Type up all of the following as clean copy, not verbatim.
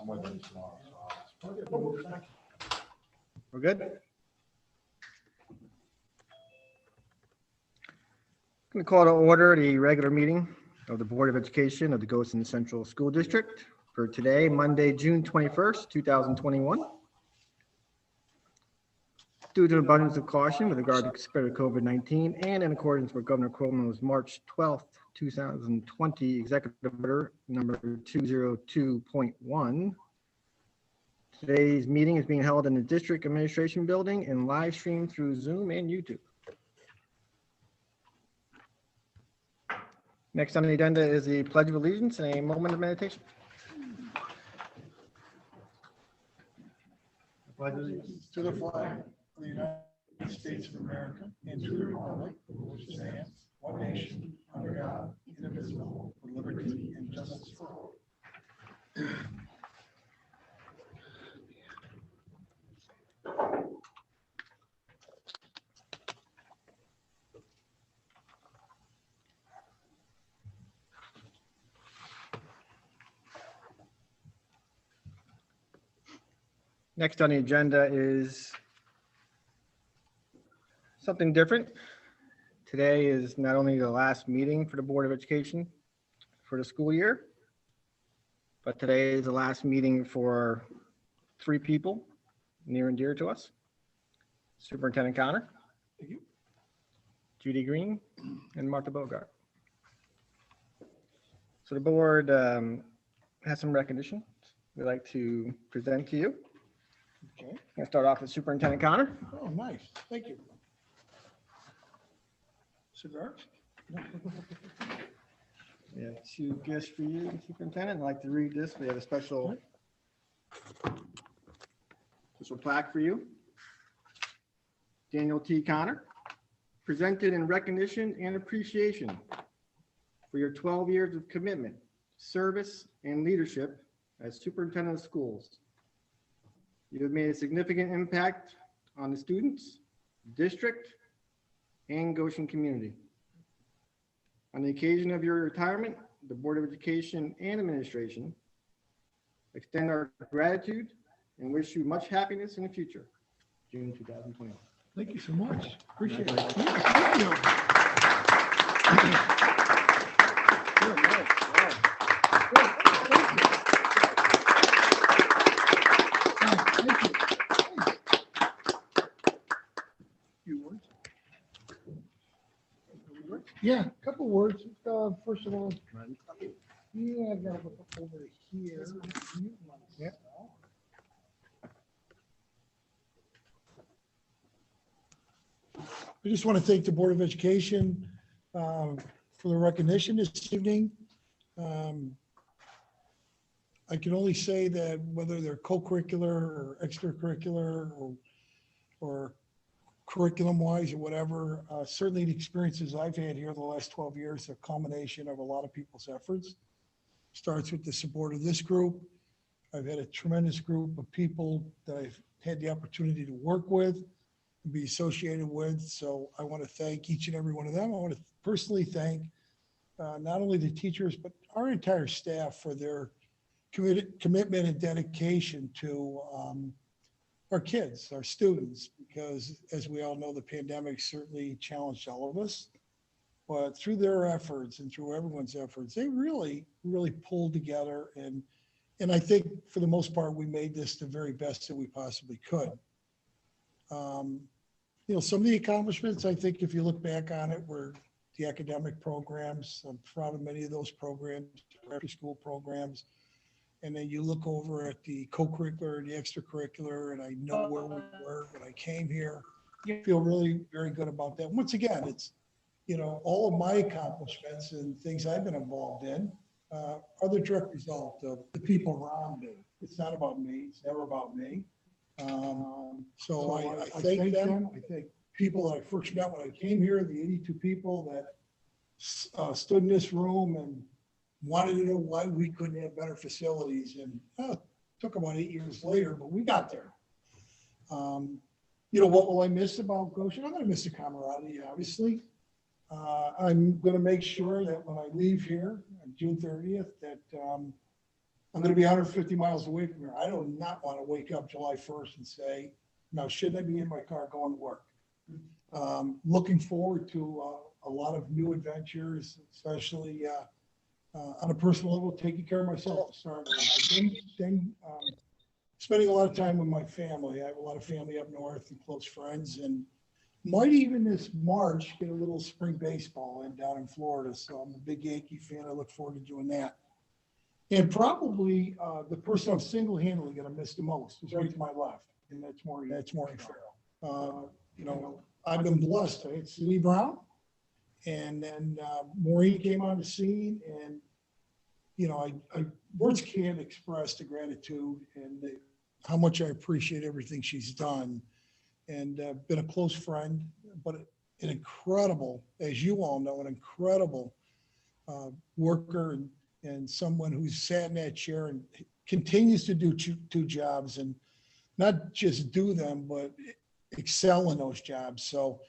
I'm with them tomorrow. So We're good? I'm going to call to order the regular meeting of the Board of Education of the Goshen Central School District for today, Monday, June 21st, 2021. Due to abundance of caution with regard to the spread of COVID-19 and in accordance with Governor Cuomo's March 12th, 2020 Executive Order number 202.1, today's meeting is being held in the District Administration Building and live streamed through Zoom and YouTube. Next on the agenda is the Pledge of Allegiance and a moment of meditation. Pledge allegiance to the flag of the United States of America and to the republic for which it stands, one nation, under God, indivisible, with liberty and justice for all. Next on the agenda is something different. Today is not only the last meeting for the Board of Education for the school year, but today is the last meeting for three people near and dear to us. Superintendent Connor, Thank you. Judy Greene, and Martha Bogart. So the board has some recognition we'd like to present to you. Okay. I'm going to start off with Superintendent Connor. Oh, nice. Thank you. Cigars? We have two gifts for you, Superintendent. I'd like to read this. We have a special plaque for you. Daniel T. Connor, presented in recognition and appreciation for your 12 years of commitment, service, and leadership as Superintendent of Schools. You have made a significant impact on the students, district, and Goshen community. On the occasion of your retirement, the Board of Education and Administration extend our gratitude and wish you much happiness in the future. June 2021. Thank you so much. Appreciate it. Thank you. Yeah, a couple words. First of all, yeah, I gotta look over here. Yeah. I just want to thank the Board of Education for the recognition this evening. I can only say that whether they're co-curricular or extracurricular or curriculum-wise or whatever, certainly the experiences I've had here the last 12 years are a culmination of a lot of people's efforts. Starts with the support of this group. I've had a tremendous group of people that I've had the opportunity to work with, and be associated with. So I want to thank each and every one of them. I want to personally thank not only the teachers, but our entire staff for their commitment and dedication to our kids, our students, because as we all know, the pandemic certainly challenged all of us. But through their efforts and through everyone's efforts, they really, really pulled together. And I think for the most part, we made this the very best that we possibly could. You know, some of the accomplishments, I think if you look back on it, were the academic programs. I'm proud of many of those programs, after school programs. And then you look over at the co-curricular and the extracurricular, and I know where we were when I came here. You feel really very good about that. Once again, it's, you know, all of my accomplishments and things I've been involved in are the direct result of the people around me. It's not about me. It's never about me. So I thank them. I thank people that I first met when I came here, the 82 people that stood in this room and wanted to know why we couldn't have better facilities. And it took about 8 years later, but we got there. You know, what will I miss about Goshen? I'm going to miss the camaraderie, obviously. I'm going to make sure that when I leave here on June 30th, that I'm going to be 150 miles away from here. I do not want to wake up July 1st and say, now, shouldn't I be in my car going to work? Looking forward to a lot of new adventures, especially on a personal level, taking care of myself to start with. Then spending a lot of time with my family. I have a lot of family up north and close friends, and might even this March get a little spring baseball in down in Florida. So I'm a big Yankee fan. I look forward to doing that. And probably the person I'm single-handedly going to miss the most is right to my left, and that's Maureen Farrell. You know, I've been blessed. I had Lee Brown, and then Maureen came on the scene, and you know, I words can't express the gratitude and how much I appreciate everything she's done, and been a close friend, but an incredible, as you all know, an incredible worker and someone who's sat in that chair and continues to do two jobs, and not just do them, but excel in those jobs. So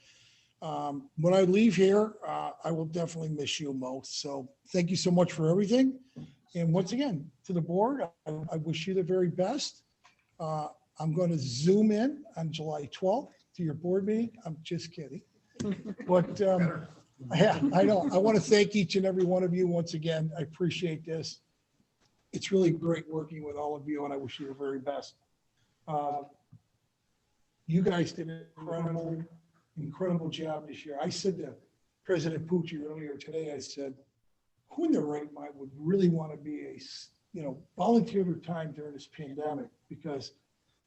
when I leave here, I will definitely miss you most. So thank you so much for everything. And once again, to the board, I wish you the very best. I'm going to zoom in on July 12th to your board meeting. I'm just kidding. But yeah, I know. I want to thank each and every one of you once again. I appreciate this. It's really great working with all of you, and I wish you the very best. You guys did an incredible job this year. I said to President Pucci earlier today, I said, who in their right mind would really want to be volunteer their time during this pandemic? Because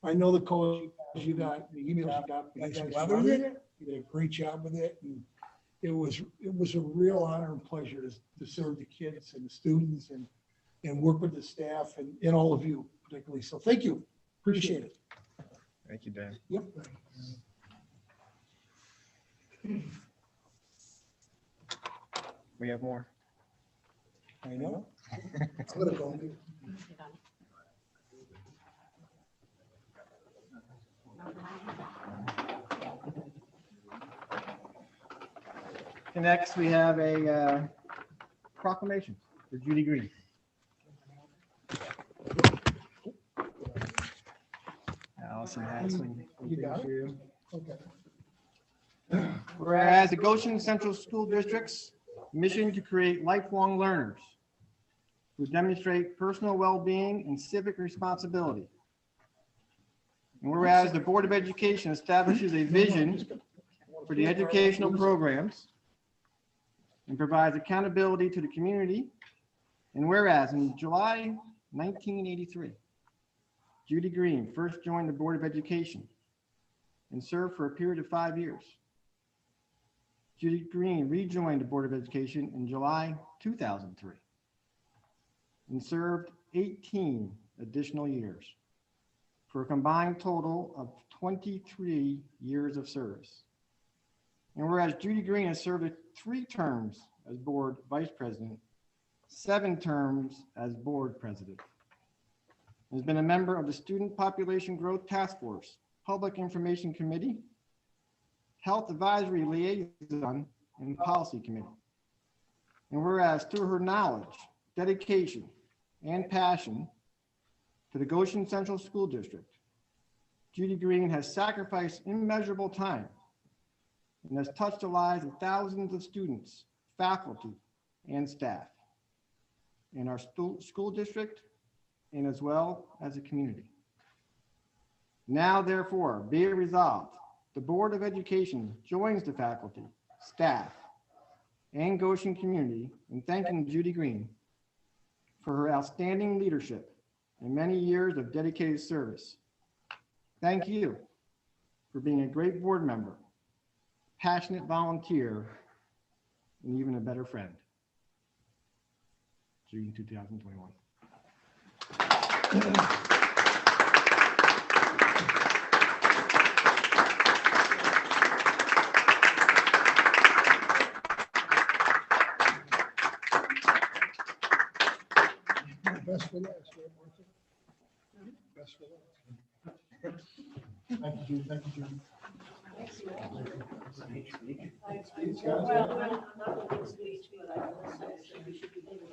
I know the calls you got, the emails you got, you guys weathered it. You did a great job with it. And it was a real honor and pleasure to serve the kids and the students and work with the staff and all of you particularly. So thank you. Appreciate it. Thank you, Dan. Yep. We have more. I know. I'm gonna go. And next, we have a proclamation for Judy Greene. Allison has some You got things for you. Okay. Whereas the Goshen Central School District's mission to create lifelong learners who demonstrate personal well-being and civic responsibility. And whereas the Board of Education establishes a vision for the educational programs and provides accountability to the community. And whereas in July 1983, Judy Greene first joined the Board of Education and served for a period of 5 years. Judy Greene rejoined the Board of Education in July 2003 and served 18 additional years for a combined total of 23 years of service. And whereas Judy Greene has served 3 terms as Board Vice President, 7 terms as Board President, has been a member of the Student Population Growth Task Force, Public Information Committee, Health Advisory Liaison, and Policy Committee. And whereas through her knowledge, dedication, and passion to the Goshen Central School District, Judy Greene has sacrificed immeasurable time and has touched the lives of thousands of students, faculty, and staff in our school district and as well as the community. Now, therefore, be it resolved, the Board of Education joins the faculty, staff, and Goshen community in thanking Judy Greene for her outstanding leadership and many years of dedicated service. Thank you for being a great board member, passionate volunteer, and even a better friend. June 2021. Best for last, right, Martha? Best for last. Thank you, Judy. Thank you, Judy. Well, not a big speech, but I should be tonight.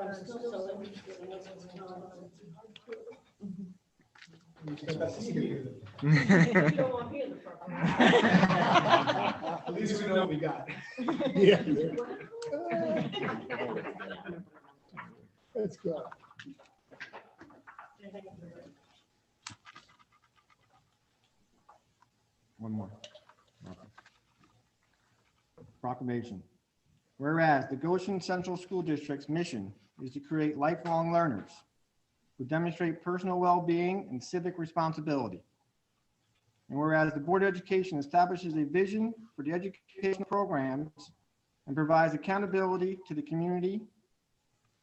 I'm still so interested in what's going on. You don't want me in the front. At least we know what we got. Yeah. That's good. One more. Proclamation. Whereas the Goshen Central School District's mission is to create lifelong learners who demonstrate personal well-being and civic responsibility. And whereas the Board of Education establishes a vision for the educational programs and provides accountability to the community.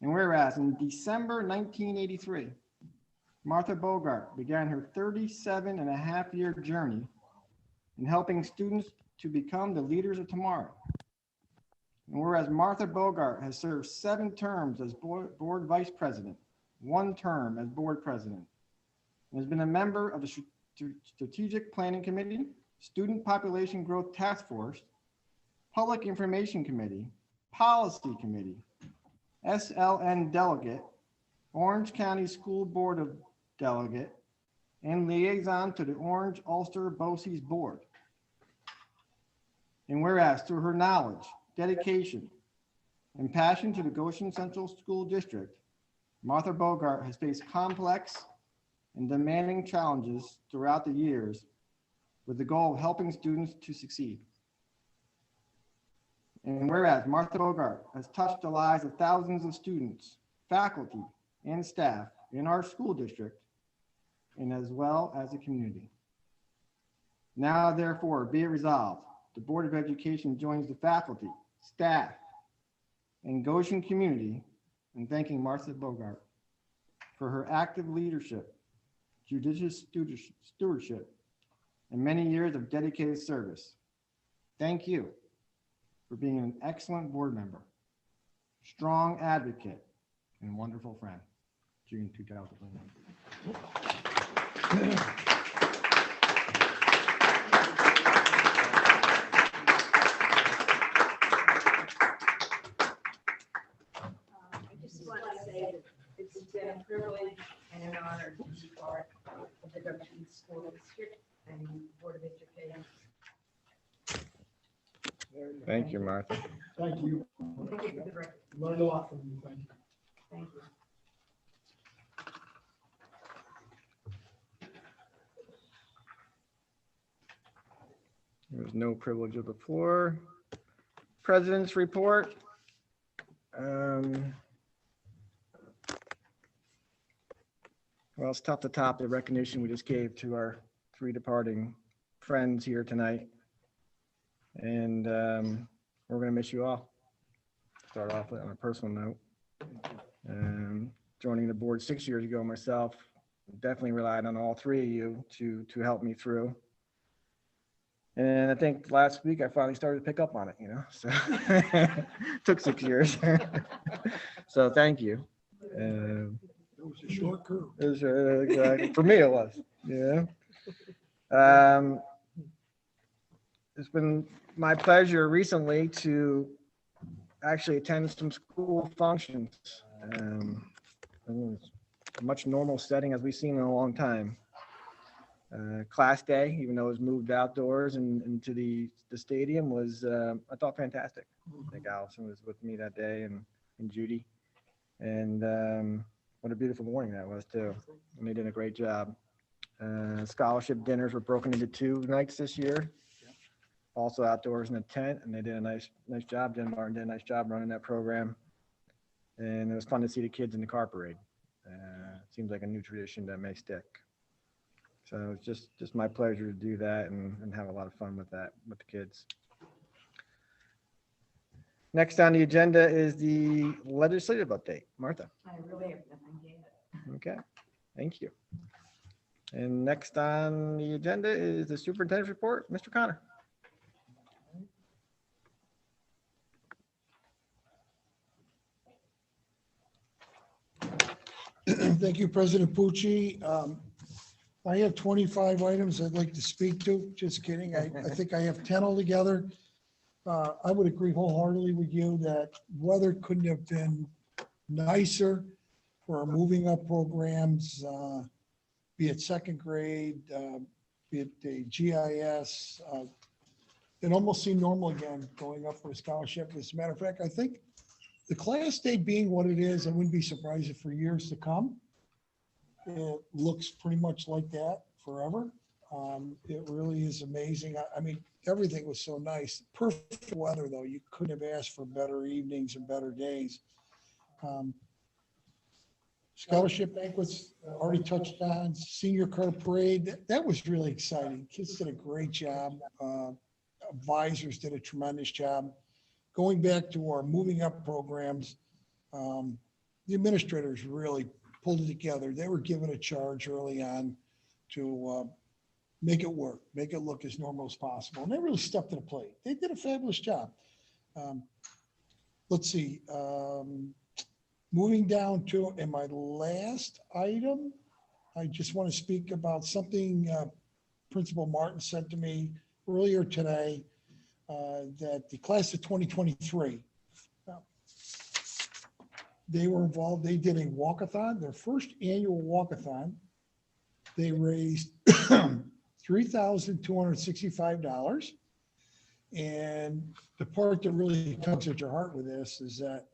And whereas in December 1983, Martha Bogart began her 37-and-a-half-year journey in helping students to become the leaders of tomorrow. And whereas Martha Bogart has served 7 terms as board vice president, 1 term as board president, and has been a member of the Strategic Planning Committee, Student Population Growth Task Force, Public Information Committee, Policy Committee, SLN Delegate, Orange County School Board of Delegate, and liaison to the Orange Ulster BOCES Board. And whereas through her knowledge, dedication, and passion to the Goshen Central School District, Martha Bogart has faced complex and demanding challenges throughout the years with the goal of helping students to succeed. And whereas Martha Bogart has touched the lives of thousands of students, faculty, and staff in our school district, and as well as the community. Now, therefore, be it resolved, the Board of Education joins the faculty, staff, and Goshen community in thanking Martha Bogart for her active leadership, judicious stewardship, and many years of dedicated service. Thank you for being an excellent board member, strong advocate, and wonderful friend. June 2021. I just want to say that it's been a privilege and an honor to be part of the Goshen School District and Board of Education. Thank you, Martha. Thank you. Thank you for the record. Learned a lot from you. Thank you. Thank you. There's no privilege of the floor. President's report. Well, it's tough to top the recognition we just gave to our 3 departing friends here tonight. And we're going to miss you all. Start off on a personal note. Joining the board 6 years ago myself, definitely relied on all 3 of you to help me through. And I think last week I finally started to pick up on it, so took 6 years. So thank you. It was a short curve. It was, for me it was, it's been my pleasure recently to actually attend some school functions. It's a much normal setting as we've seen in a long time. Class day, even though it was moved outdoors and into the stadium, was I thought fantastic. I think Allison was with me that day and Judy, and what a beautiful morning that was too. And they did a great job. Scholarship dinners were broken into 2 nights this year, also outdoors in a tent, and they did a nice job. Jen Martin did a nice job running that program, and it was fun to see the kids in the car parade. Seems like a new tradition that may stick. So it's just my pleasure to do that and have a lot of fun with that with the kids. Next on the agenda is the legislative update. Martha. I really have nothing to add. Okay, thank you. And next on the agenda is the superintendent's report. Mr. Connor. Thank you, President Pucci. I have 25 items I'd like to speak to. Just kidding. I think I have 10 altogether. I would agree wholeheartedly with you that weather couldn't have been nicer for our moving up programs, be it second grade, be it the GIS. It almost seemed normal again, going up for a scholarship. As a matter of fact, I think the class day being what it is, I wouldn't be surprised if for years to come, it looks pretty much like that forever. It really is amazing. I mean, everything was so nice. Perfect weather, though. You couldn't have asked for better evenings and better days. Scholarship banquets, already touched on. Senior car parade, that was really exciting. Kids did a great job. Advisors did a tremendous job. Going back to our moving up programs, the administrators really pulled it together. They were given a charge early on to make it work, make it look as normal as possible. And they really stepped to the plate. They did a fabulous job. Let's see. Moving down to, in my last item, I just want to speak about something Principal Martin said to me earlier today, that the class of 2023, they were involved. They did a walkathon, their first annual walkathon. They raised $3,265. And the part that really tugs at your heart with this is that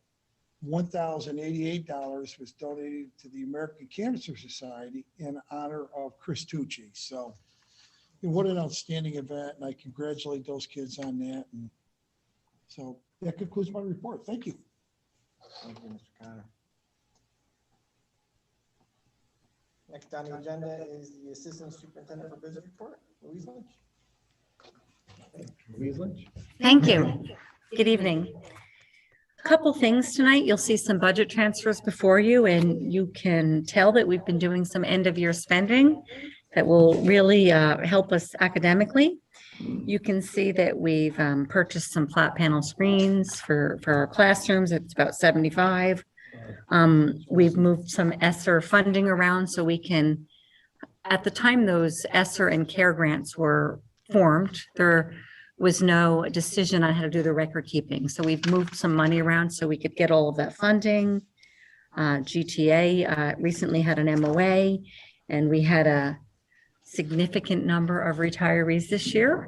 $1,088 was donated to the American Cancer Society in honor of Chris Tucci. So what an outstanding event, and I congratulate those kids on that. And so that concludes my report. Thank you. Thank you, Mr. Connor. Next on the agenda is the Assistant Superintendent for Business Report, Louise Lynch. Louise Lynch. Thank you. Good evening. A couple things tonight. You'll see some budget transfers before you, and you can tell that we've been doing some end of year spending that will really help us academically. You can see that we've purchased some flat panel screens for our classrooms. It's about 75. We've moved some ESSER funding around so we can, at the time those ESSER and CARE grants were formed, there was no decision on how to do the record keeping. So we've moved some money around so we could get all of that funding. GTA recently had an MOA, and we had a significant number of retirees this year.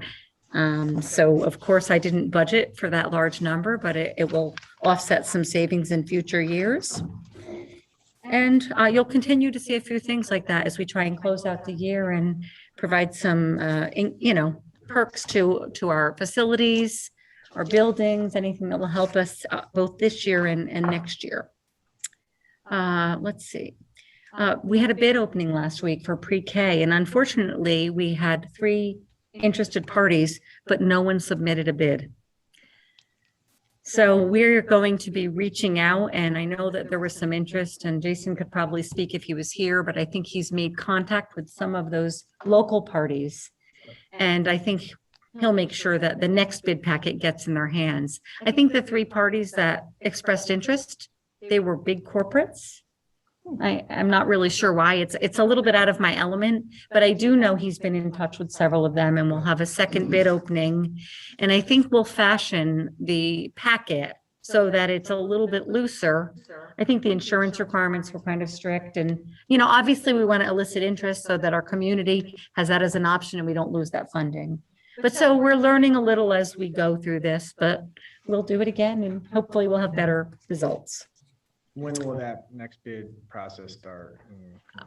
So of course I didn't budget for that large number, but it will offset some savings in future years. And you'll continue to see a few things like that as we try and close out the year and provide some, perks to our facilities, our buildings, anything that will help us both this year and next year. Let's see. We had a bid opening last week for pre-K, and unfortunately we had 3 interested parties, but no one submitted a bid. So we're going to be reaching out, and I know that there was some interest, and Jason could probably speak if he was here, but I think he's made contact with some of those local parties. And I think he'll make sure that the next bid packet gets in their hands. I think the 3 parties that expressed interest, they were big corporates. I'm not really sure why. It's a little bit out of my element, but I do know he's been in touch with several of them, and we'll have a second bid opening. And I think we'll fashion the packet so that it's a little bit looser. I think the insurance requirements were kind of strict, and, obviously we want to elicit interest so that our community has that as an option and we don't lose that funding. But so we're learning a little as we go through this, but we'll do it again and hopefully we'll have better results. When will that next bid process start?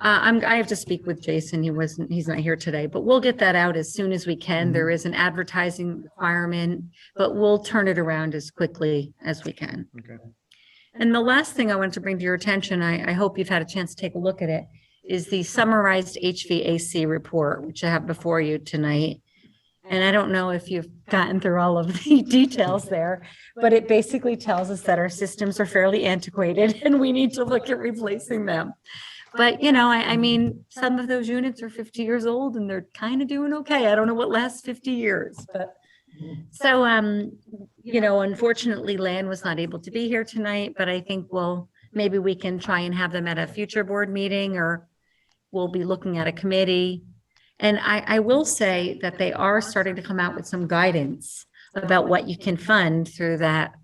I have to speak with Jason. He's not here today, but we'll get that out as soon as we can. There is an advertising requirement, but we'll turn it around as quickly as we can. Okay. And the last thing I wanted to bring to your attention, I hope you've had a chance to take a look at it, is the summarized HVAC report, which I have before you tonight. And I don't know if you've gotten through all of the details there, but it basically tells us that our systems are fairly antiquated and we need to look at replacing them. But, I mean, some of those units are 50 years old and they're kind of doing okay. I don't know what lasts 50 years, but so, unfortunately, Lan was not able to be here tonight, but I think maybe we can try and have them at a future board meeting, or we'll be looking at a committee. And I will say that they are starting to come out with some guidance about what you can fund through that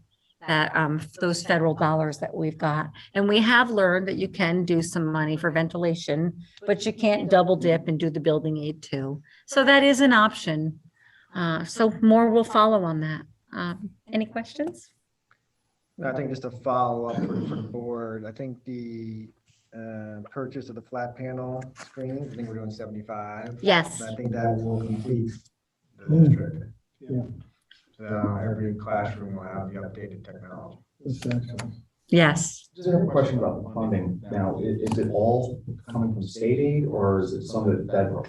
those federal dollars that we've got. And we have learned that you can do some money for ventilation, but you can't double dip and do the building aid too. So that is an option. So more will follow on that. Any questions? I think just a follow up for the board, I think the purchase of the flat panel screens, I think we're doing 75. Yes. I think that will complete the district. Yeah. So every classroom will have the updated technology. That's excellent. Yes. Just a question about the funding. Now, is it all coming from state aid or is it some of it federal?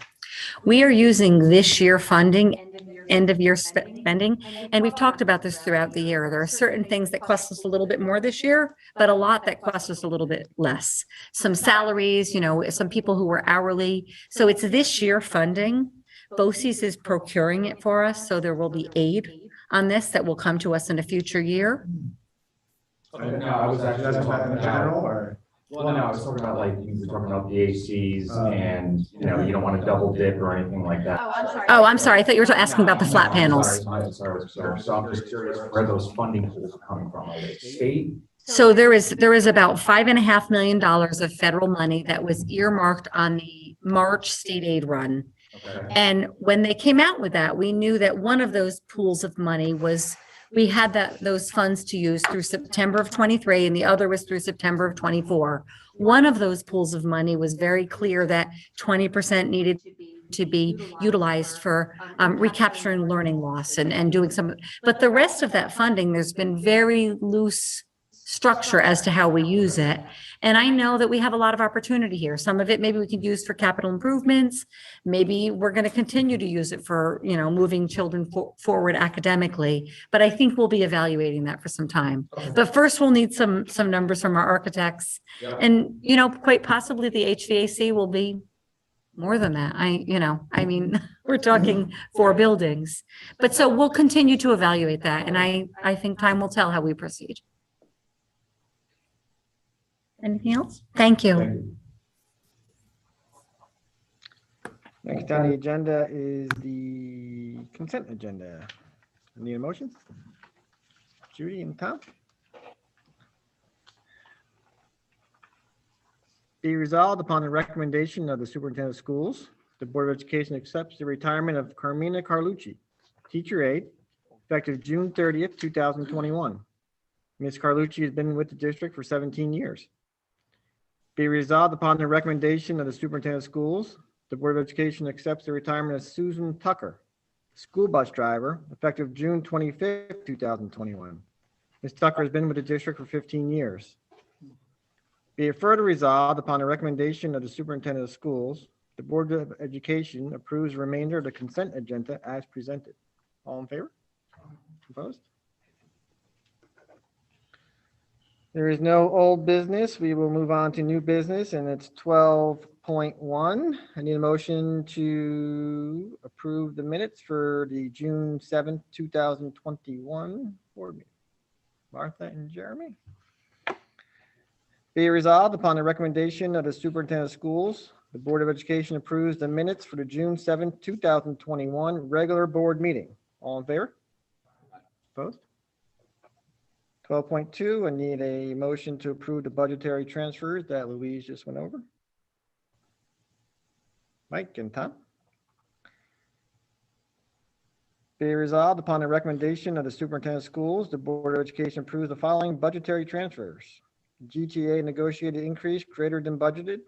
We are using this year funding, end of year spending. And we've talked about this throughout the year. There are certain things that cost us a little bit more this year, but a lot that cost us a little bit less. Some salaries, some people who were hourly. So it's this year funding. BOCES is procuring it for us. So there will be aid on this that will come to us in a future year. Okay, no, I was actually That's talking in general about, or? well, no, I was talking about like, you were talking about the ACs and, you don't want to double dip or anything like that. Oh, I'm sorry. Oh, I'm sorry. I thought you were asking about the No, flat I'm panels. sorry. So I'm just curious where those funding pools are coming from. Are they state? So there is about $5.5 million of federal money that was earmarked on the March state aid run. Okay. And when they came out with that, we knew that one of those pools of money was, we had those funds to use through September of 23 and the other was through September of 24. One of those pools of money was very clear that 20% needed to be utilized for recapturing learning loss and doing some, but the rest of that funding, there's been very loose structure as to how we use it. And I know that we have a lot of opportunity here. Some of it maybe we can use for capital improvements. Maybe we're going to continue to use it for, moving children forward academically. But I think we'll be evaluating that for some time. But first we'll need some numbers from our architects. And, quite possibly the HVAC will be more than that. We're talking 4 buildings. But so we'll continue to evaluate that. And I think time will tell how we proceed. Anything else? Thank you. Next on the agenda is the consent agenda. Need a motion? Judy and Tom? Be resolved upon the recommendation of the superintendent of schools, the Board of Education accepts the retirement of Carmina Carlucci, teacher aide, effective June 30th, 2021. Ms. Carlucci has been with the district for 17 years. Be resolved upon the recommendation of the superintendent of schools, the Board of Education accepts the retirement of Susan Tucker, school bus driver, effective June 25th, 2021. Ms. Tucker has been with the district for 15 years. Be it further resolved upon the recommendation of the superintendent of schools, the Board of Education approves the remainder of the consent agenda as presented. All in favor? Opposed? There is no old business. We will move on to new business, and it's 12.1. I need a motion to approve the minutes for the June 7th, 2021 board meeting. Martha and Jeremy. Be resolved upon the recommendation of the superintendent of schools, the Board of Education approves the minutes for the June 7th, 2021 regular board meeting. All in favor? Opposed? 12.2, I need a motion to approve the budgetary transfers that Louise just went over. Mike and Tom. Be resolved upon the recommendation of the superintendent of schools, the Board of Education approves the following budgetary transfers. GTA negotiated increase greater than budgeted.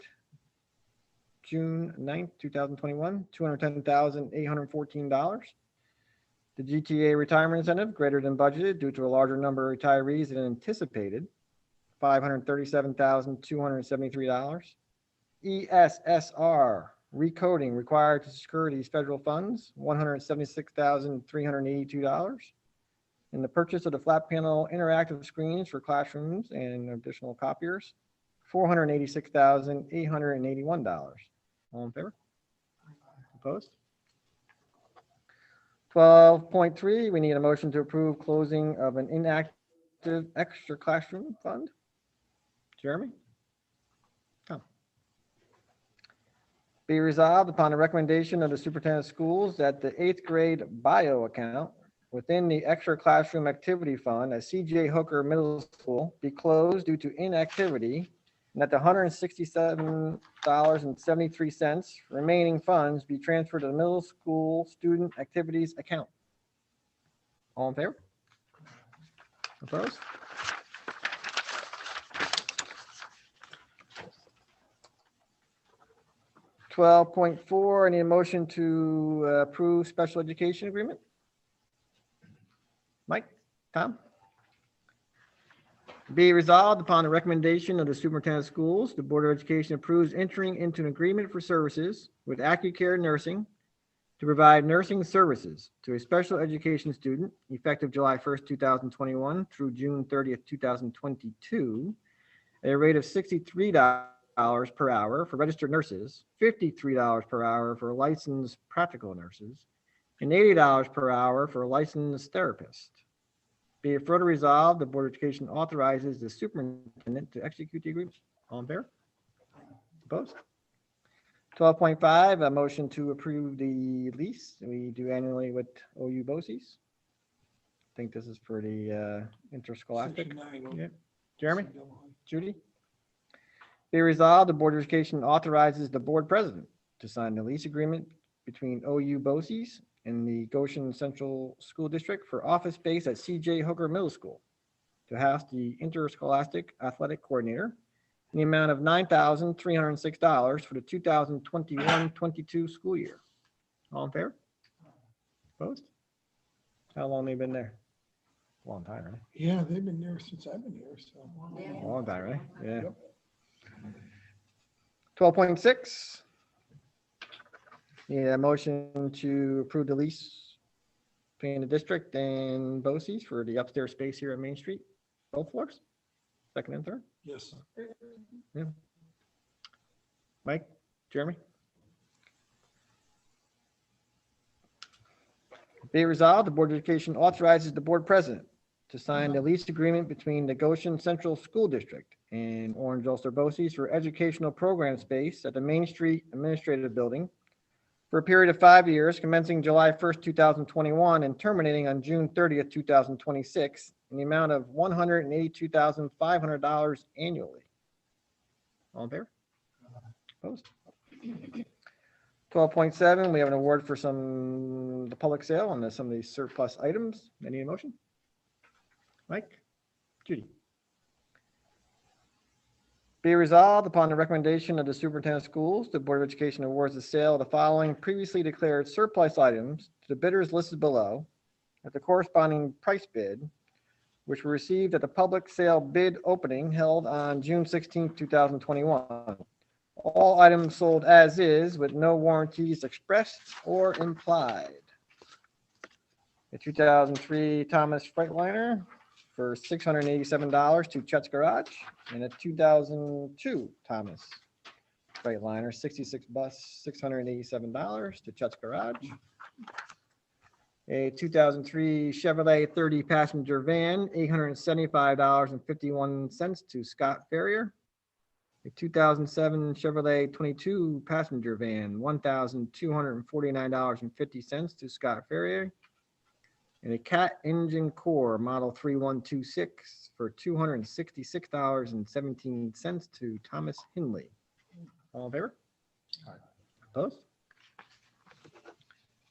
June 9th, 2021, $210,814. The GTA retirement incentive greater than budgeted due to a larger number of retirees than anticipated, $537,273. ESSR recoding required to secure these federal funds, $176,382. And the purchase of the flat panel interactive screens for classrooms and additional copiers, $486,881. All in favor? Opposed? 12.3, we need a motion to approve closing of an inactive extra classroom fund. Jeremy? Tom. Be resolved upon the recommendation of the superintendent of schools that the 8th grade bio account within the extra classroom activity fund at CJ Hooker Middle School be closed due to inactivity, and that the $167.73 remaining funds be transferred to the middle school student activities account. All in favor? Opposed? $12.4, I need a motion to approve special education agreement. Mike, Tom? Be resolved upon the recommendation of the superintendent of schools, the Board of Education approves entering into an agreement for services with AccuCare Nursing to provide nursing services to a special education student effective July 1st, 2021 through June 30th, 2022, at a rate of $63 per hour for registered nurses, $53 per hour for licensed practical nurses, and $80 per hour for a licensed therapist. Be it further resolved, the Board of Education authorizes the superintendent to execute the agreement. All in favor? Opposed? 12.5, a motion to approve the lease we do annually with OU BOCES. I think this is for the interscholastic. Section 9. Yeah. Jeremy? Judy? Be resolved, the Board of Education authorizes the board president to sign the lease agreement between OU BOCES and the Goshen Central School District for office space at CJ Hooker Middle School to house the interscholastic athletic coordinator in the amount of $9,306 for the 2021-22 school year. All in favor? Opposed? How long have they been there? Long time, right? Yeah, they've been there since I've been here, so. Long time, right? Yeah. Yep. 12.6. Need a motion to approve the lease between the district and BOCES for the upstairs space here at Main Street, both floors, second and third. Yes. Mike, Jeremy? Be resolved, the Board of Education authorizes the board president to sign the lease agreement between the Goshen Central School District and Orange Ulster BOCES for educational program space at the Main Street Administrative Building for a period of 5 years, commencing July 1st, 2021, and terminating on June 30th, 2026, in the amount of $182,500 annually. All in favor? Opposed? 12.7, we have an award for the public sale on some of these surplus items. Any motion? Mike? Judy? Be resolved upon the recommendation of the superintendent of schools, the Board of Education awards the sale of the following previously declared surplus items to the bidders listed below at the corresponding price bid, which were received at the public sale bid opening held on June 16, 2021. All items sold as is with no warranties expressed or implied. A 2003 Thomas Freightliner for $687 to Chet's Garage, and a 2002 Thomas Freightliner, 66 bus, $687 to Chet's Garage. A 2003 Chevrolet 30 passenger van, $875.51 to Scott Farrier. A 2007 Chevrolet 22 passenger van, $1,249.50 to Scott Farrier. And a Cat Engine Core Model 3126 for $266.17 to Thomas Hinley. All in favor? Opposed?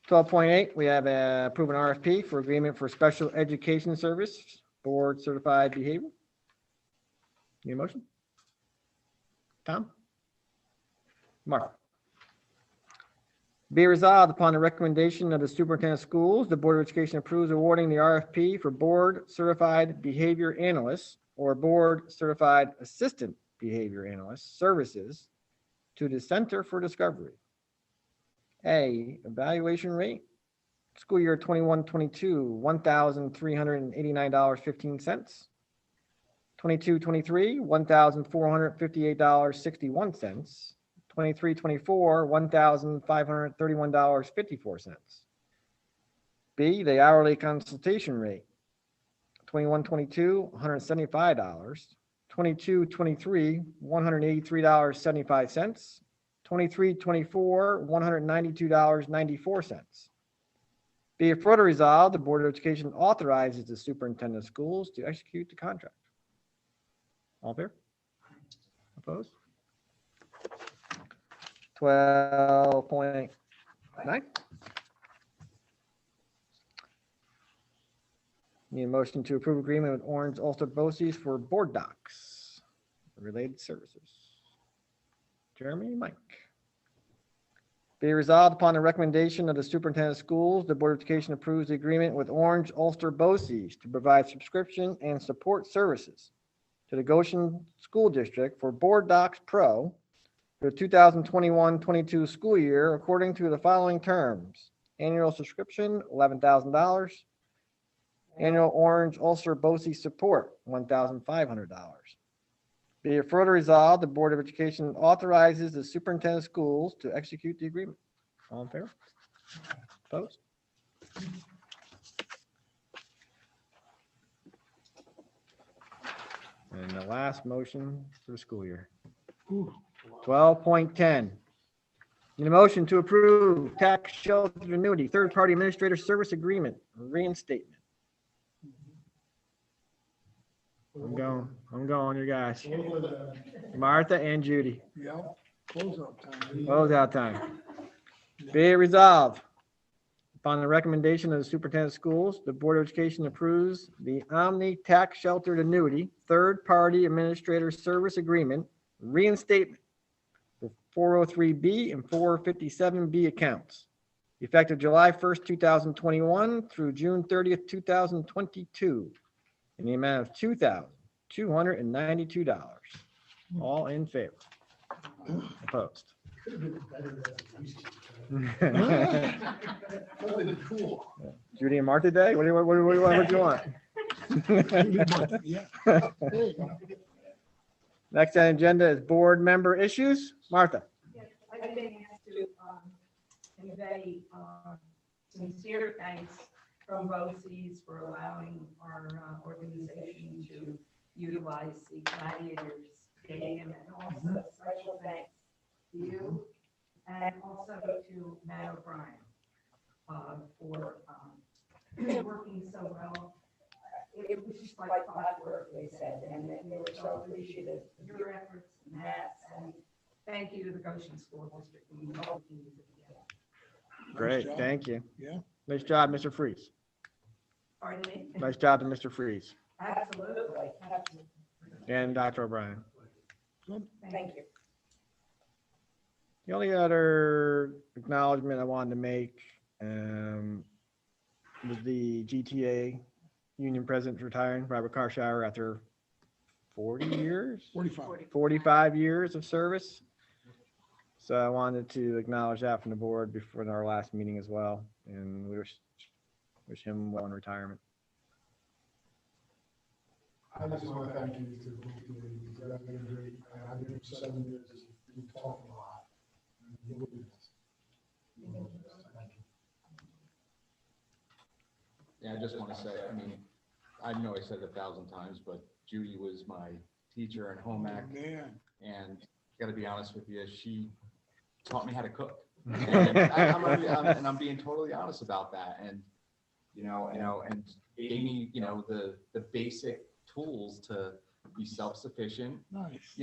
12.8, we have approve an RFP for agreement for special education service, board certified behavior. Need a motion? Tom? Mark? Be resolved upon the recommendation of the superintendent of schools, the Board of Education approves awarding the RFP for board certified behavior analysts or board certified assistant behavior analyst services to the Center for Discovery. A, evaluation rate, school year 21-22, $1,389.15. 22-23, $1,458.61. 23-24, $1,531.54. B, the hourly consultation rate, 21-22, $175. 22-23, $183.75. 23-24, $192.94. Be it further resolved, the Board of Education authorizes the superintendent of schools to execute the contract. All fair? Opposed? 12.9. Need a motion to approve agreement with Orange Ulster BOCES for board docs, related services. Jeremy, Mike. Be resolved upon the recommendation of the superintendent of schools, the Board of Education approves the agreement with Orange Ulster BOCES to provide subscription and support services to the Goshen School District for Board Docs Pro for the 2021-22 school year according to the following terms. Annual subscription, $11,000. Annual Orange Ulster BOCES support, $1,500. Be it further resolved, the Board of Education authorizes the superintendent of schools to execute the agreement. All in favor? Opposed? And the last motion for the school year. 12.10. Need a motion to approve tax shelter annuity, third-party administrator service agreement, reinstatement. I'm going, you guys. Martha and Judy. Yep, closeout time. Closeout time. Be it resolved. Upon the recommendation of the superintendent of schools, the Board of Education approves the Omni Tax Sheltered Annuity Third-Party Administrator Service Agreement reinstatement for 403B and 457B accounts, effective July 1st, 2021 through June 30th, 2022, in the amount of $2,292. All in favor? Opposed? Judy and Martha Day? What do you want? Yeah. There you go. Next on the agenda is board member issues. Martha. Yes, I've been asked to convey sincere thanks from BOCES for allowing our organization to utilize the Gladiators Stadium, and also special thanks to you and also to Matt O'Brien for working so well. It was just like clockwork, they said, and they were so appreciative of your efforts and Matt's, and thank you to the Goshen School District. We hope you use it together. Great, job. thank you. Yeah. Nice job, Mr. Freeze. Pardon me? Nice job to Mr. Freeze Absolutely. and Dr. O'Brien. Thank you. The only other acknowledgement I wanted to make was the GTA union president retiring, Robert Karshauer, after 40 years, 45. 45 years of service. So I wanted to acknowledge that from the board before our last meeting as well, and we wish him well in retirement. I just want to thank you to both of you, because that's been great. I've been here for 7 years, we've talked a lot. And you will be missed. You will be missed. Thank you. Yeah, I just want to say, I mean, I know I said it 1,000 times, but Judy was my teacher in Hvac, Man. and got to be honest with you, she taught me how to cook. And I'm being totally honest about that. And and gave me the basic tools to be self-sufficient. Nice.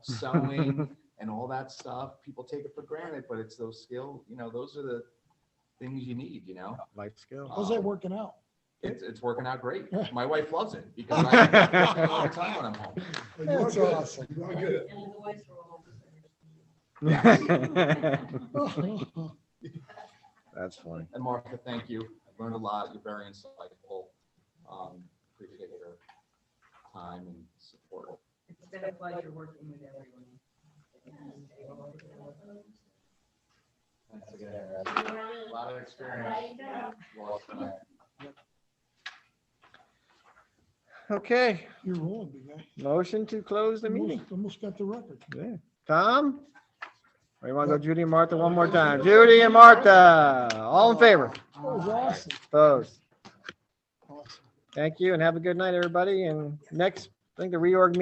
Sewing and all that stuff. People take it for granted, but it's those skills. Those are the things you need. Life skill. How's that working out? It's working out great. My wife loves it because I cook all the time when I'm home. That's awesome. You are good. And the boys were all That's funny. And Martha, thank you. I've learned a lot. You're very insightful. Appreciate your time and support. It's been a pleasure working with everyone. Thanks again. A lot of experience. Okay, You're rolling, big guy. motion to close the meeting. Almost got the record. Yeah. Tom? Or you want to go Judy and Martha one more time? Judy and Martha, all in favor? That was awesome. Opposed? Awesome. Thank you and have a good night, everybody. And next, I think the reorg meeting